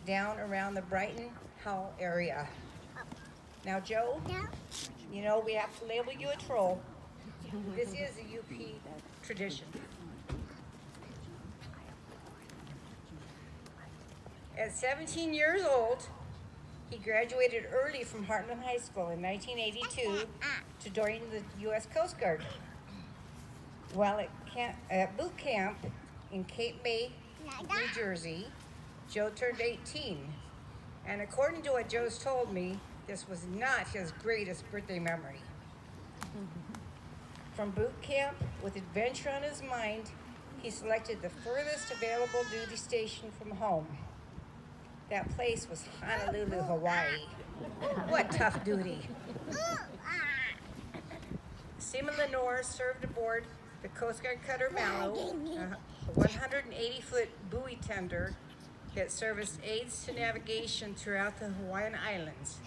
down around the Brighton Hull area. Now, Joe, you know we have to label you a troll. This is a UP tradition. At 17 years old, he graduated early from Heartland High School in 1982 to join the U.S. Coast Guard. While at boot camp in Cape May, New Jersey, Joe turned 18. And according to what Joe's told me, this was not his greatest birthday memory. From boot camp, with adventure on his mind, he selected the furthest available duty station from home. That place was Honolulu, Hawaii. What tough duty. Seaman Lenore served aboard the Coast Guard cutter Mallow, a 180-foot buoy tender that serviced aids to navigation throughout the Hawaiian Islands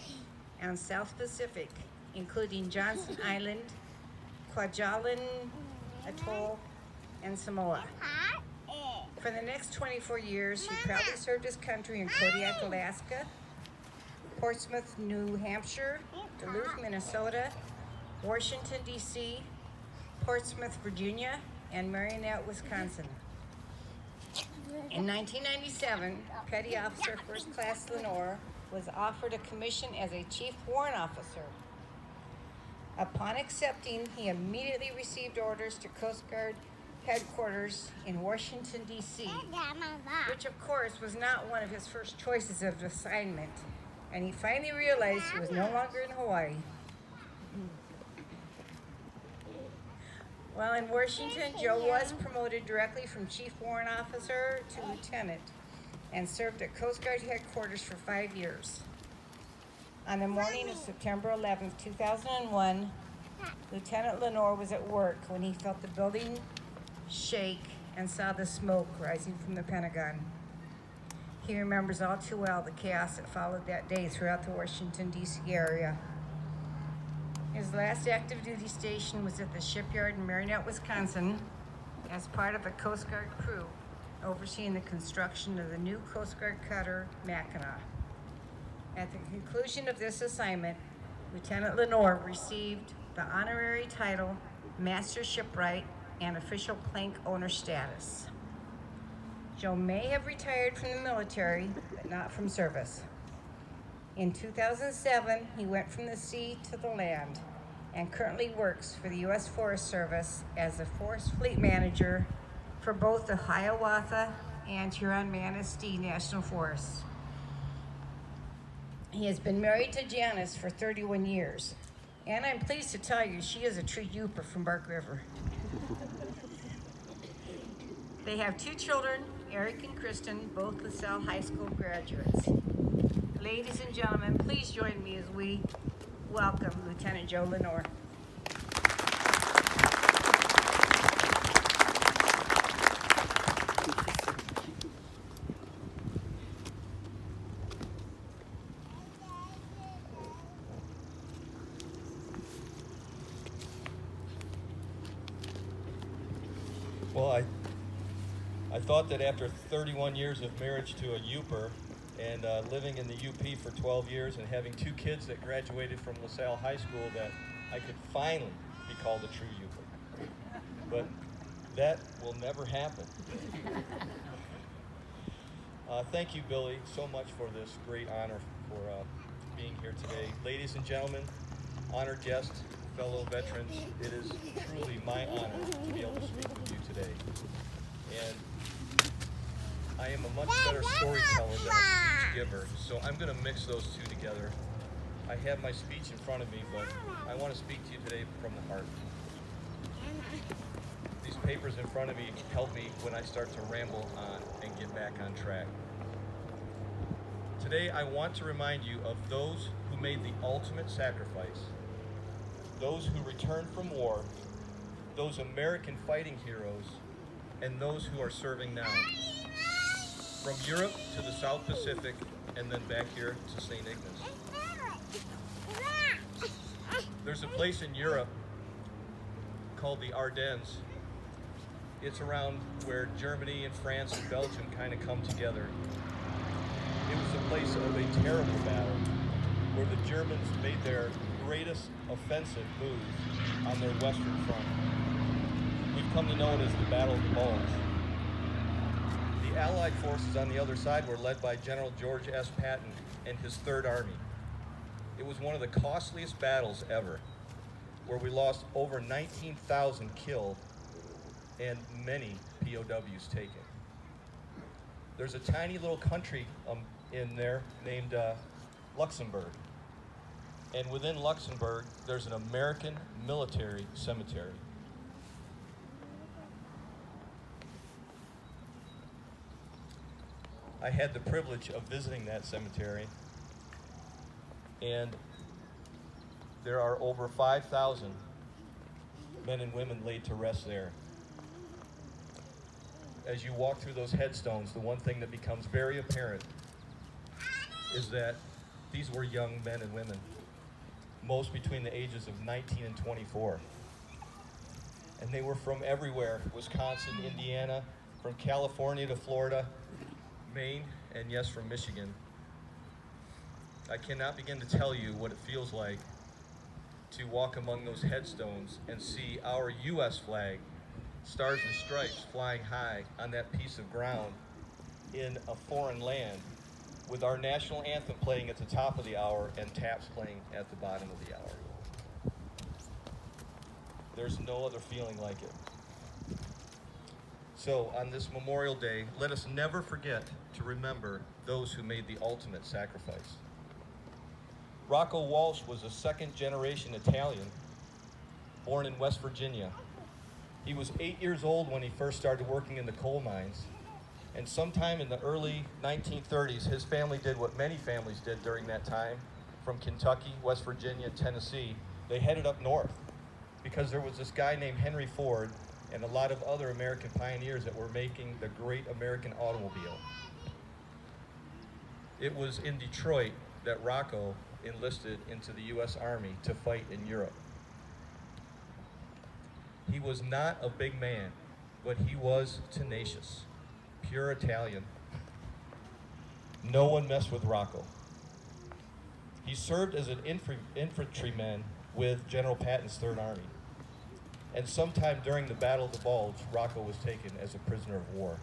and South Pacific, including Johnson Island, Kwajalein Atoll, and Samoa. For the next 24 years, he proudly served his country in Kodiak, Alaska, Portsmouth, New Hampshire, Duluth, Minnesota, Washington, D.C., Portsmouth, Virginia, and Marionette, Wisconsin. In 1997, Petty Officer First Class Lenore was offered a commission as a Chief Warrant Officer. Upon accepting, he immediately received orders to Coast Guard headquarters in Washington, D.C., which of course was not one of his first choices of assignment, and he finally realized he was no longer in Hawaii. While in Washington, Joe was promoted directly from Chief Warrant Officer to Lieutenant and served at Coast Guard headquarters for 5 years. On the morning of September 11, 2001, Lieutenant Lenore was at work when he felt the building shake and saw the smoke rising from the Pentagon. He remembers all too well the chaos that followed that day throughout the Washington, D.C. area. His last active duty station was at the shipyard in Marionette, Wisconsin, as part of a Coast Guard crew overseeing the construction of the new Coast Guard cutter Mackinac. At the conclusion of this assignment, Lieutenant Lenore received the honorary title Master Shipwright and official plank owner status. Joe may have retired from the military, but not from service. In 2007, he went from the sea to the land and currently works for the U.S. Forest Service as a Forest Fleet Manager for both the Hiawatha and Huron-Manistee National Forests. He has been married to Janice for 31 years, and I'm pleased to tell you she is a true Yooper from Bark River. They have 2 children, Eric and Kristen, both LaSalle High School graduates. Ladies and gentlemen, please join me as we welcome Lieutenant Joe Lenore. Well, I thought that after 31 years of marriage to a Yooper and living in the UP for 12 years and having 2 kids that graduated from LaSalle High School that I could finally be called a true Yooper. But that will never happen. Thank you, Billy, so much for this great honor for being here today. Ladies and gentlemen, honored guests, fellow veterans, it is truly my honor to be able to speak with you today. And I am a much better storyteller than a speech giver, so I'm going to mix those two together. I have my speech in front of me, but I want to speak to you today from the heart. These papers in front of me help me when I start to ramble on and get back on track. Today, I want to remind you of those who made the ultimate sacrifice, those who returned from war, those American fighting heroes, and those who are serving now. From Europe to the South Pacific, and then back here to St. Ignace. There's a place in Europe called the Ardennes. It's around where Germany and France and Belgium kind of come together. It was the place of a terrible battle where the Germans made their greatest offensive move on their western front. We've come to know it as the Battle of the Bulge. The Allied forces on the other side were led by General George S. Patton and his Third Army. It was one of the costliest battles ever, where we lost over 19,000 killed and many POWs taken. There's a tiny little country in there named Luxembourg. And within Luxembourg, there's an American military cemetery. I had the privilege of visiting that cemetery, and there are over 5,000 men and women laid to rest there. As you walk through those headstones, the one thing that becomes very apparent is that these were young men and women, most between the ages of 19 and 24. And they were from everywhere: Wisconsin, Indiana, from California to Florida, Maine, and yes, from Michigan. I cannot begin to tell you what it feels like to walk among those headstones and see our U.S. flag, stars and stripes, flying high on that piece of ground in a foreign land, with our national anthem playing at the top of the hour and taps playing at the bottom of the hour. There's no other feeling like it. So on this Memorial Day, let us never forget to remember those who made the ultimate sacrifice. Rocco Walsh was a second-generation Italian, born in West Virginia. He was 8 years old when he first started working in the coal mines. And sometime in the early 1930s, his family did what many families did during that time, from Kentucky, West Virginia, Tennessee. They headed up north because there was this guy named Henry Ford and a lot of other American pioneers that were making the great American automobile. It was in Detroit that Rocco enlisted into the U.S. Army to fight in Europe. He was not a big man, but he was tenacious, pure Italian. No one messed with Rocco. He served as an infantryman with General Patton's Third Army. And sometime during the Battle of the Bulge, Rocco was taken as a prisoner of war.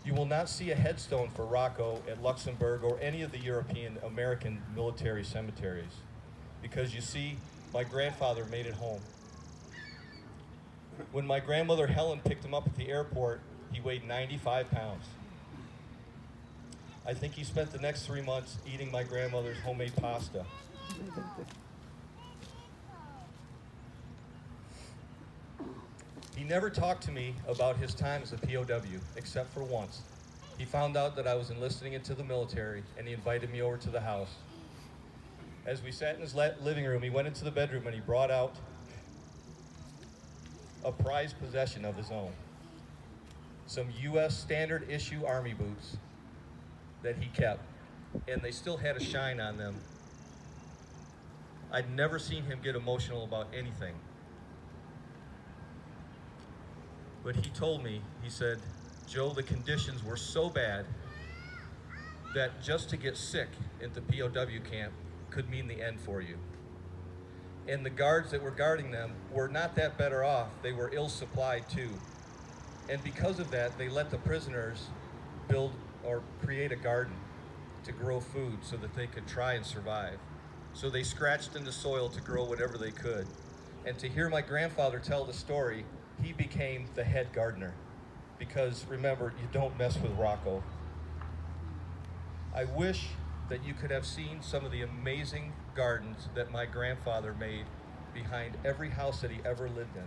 You will not see a headstone for Rocco at Luxembourg or any of the European American military cemeteries, because you see, my grandfather made it home. When my grandmother Helen picked him up at the airport, he weighed 95 pounds. I think he spent the next 3 months eating my grandmother's homemade pasta. He never talked to me about his time as a POW, except for once. He found out that I was enlisting into the military, and he invited me over to the house. As we sat in his living room, he went into the bedroom and he brought out a prized possession of his own. Some U.S. standard issue Army boots that he kept, and they still had a shine on them. I'd never seen him get emotional about anything. But he told me, he said, "Joe, the conditions were so bad that just to get sick at the POW camp could mean the end for you. And the guards that were guarding them were not that better off. They were ill supplied too. And because of that, they let the prisoners build or create a garden to grow food so that they could try and survive. So they scratched in the soil to grow whatever they could. And to hear my grandfather tell the story, he became the head gardener. Because remember, you don't mess with Rocco. I wish that you could have seen some of the amazing gardens that my grandfather made behind every house that he ever lived in.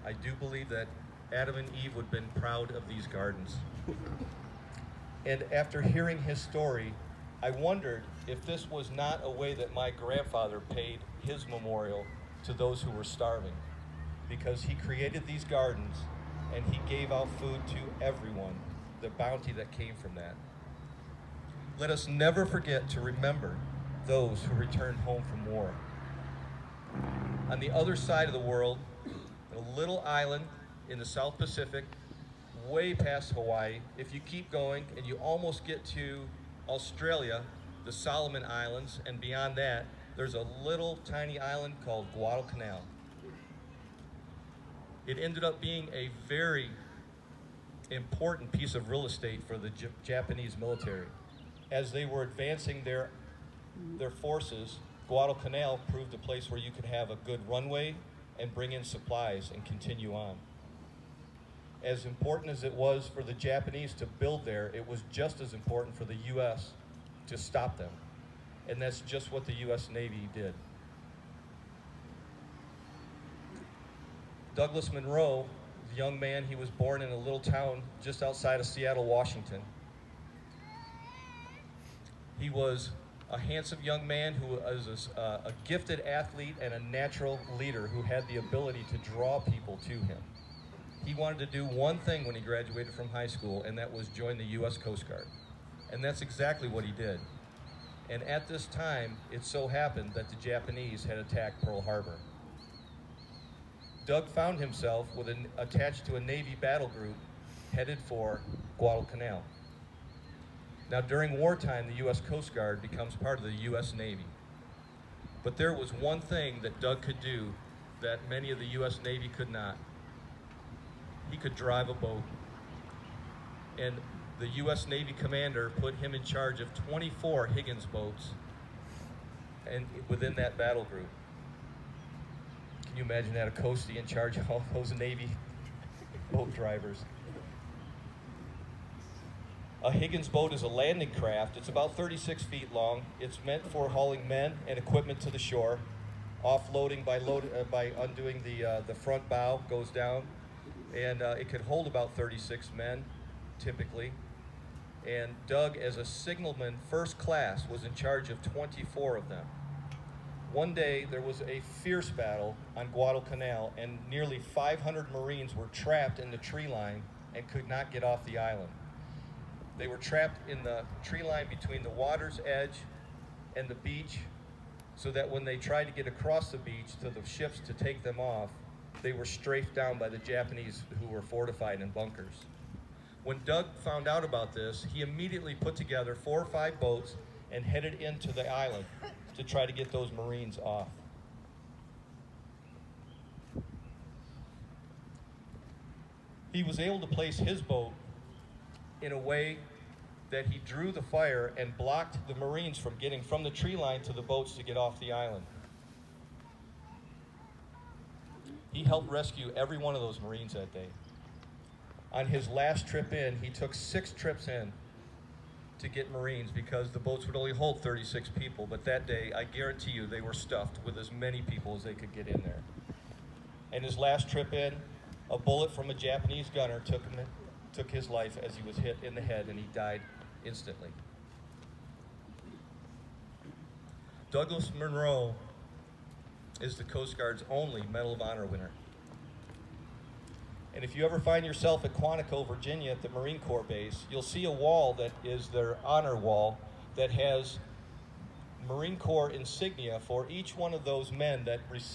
I do believe that Adam and Eve would have been proud of these gardens. And after hearing his story, I wondered if this was not a way that my grandfather paid his memorial to those who were starving, because he created these gardens and he gave out food to everyone, the bounty that came from that. Let us never forget to remember those who returned home from war. On the other side of the world, a little island in the South Pacific, way past Hawaii. If you keep going and you almost get to Australia, the Solomon Islands, and beyond that, there's a little tiny island called Guadalcanal. It ended up being a very important piece of real estate for the Japanese military. As they were advancing their forces, Guadalcanal proved a place where you could have a good runway and bring in supplies and continue on. As important as it was for the Japanese to build there, it was just as important for the U.S. to stop them. And that's just what the U.S. Navy did. Douglas Monroe, the young man, he was born in a little town just outside of Seattle, Washington. He was a handsome young man who was a gifted athlete and a natural leader who had the ability to draw people to him. He wanted to do one thing when he graduated from high school, and that was join the U.S. Coast Guard. And that's exactly what he did. And at this time, it so happened that the Japanese had attacked Pearl Harbor. Doug found himself attached to a Navy battle group headed for Guadalcanal. Now, during wartime, the U.S. Coast Guard becomes part of the U.S. Navy. But there was one thing that Doug could do that many of the U.S. Navy could not. He could drive a boat. And the U.S. Navy commander put him in charge of 24 Higgins boats and within that battle group. Can you imagine that, a coastie in charge of all those Navy boat drivers? A Higgins boat is a landing craft. It's about 36 feet long. It's meant for hauling men and equipment to the shore. Offloading by undoing the front bow goes down. And it could hold about 36 men, typically. And Doug, as a signalman first class, was in charge of 24 of them. One day, there was a fierce battle on Guadalcanal, and nearly 500 Marines were trapped in the tree line and could not get off the island. They were trapped in the tree line between the water's edge and the beach, so that when they tried to get across the beach to the ships to take them off, they were strafed down by the Japanese, who were fortified in bunkers. When Doug found out about this, he immediately put together 4 or 5 boats and headed into the island to try to get those Marines off. He was able to place his boat in a way that he drew the fire and blocked the Marines from getting from the tree line to the boats to get off the island. He helped rescue every one of those Marines that day. On his last trip in, he took 6 trips in to get Marines because the boats would only hold 36 people, but that day, I guarantee you, they were stuffed with as many people as they could get in there. And his last trip in, a bullet from a Japanese gunner took his life as he was hit in the head, and he died instantly. Douglas Monroe is the Coast Guard's only Medal of Honor winner. And if you ever find yourself at Quantico, Virginia, at the Marine Corps base, you'll see a wall that is their honor wall that has Marine Corps insignia for each one of those men that received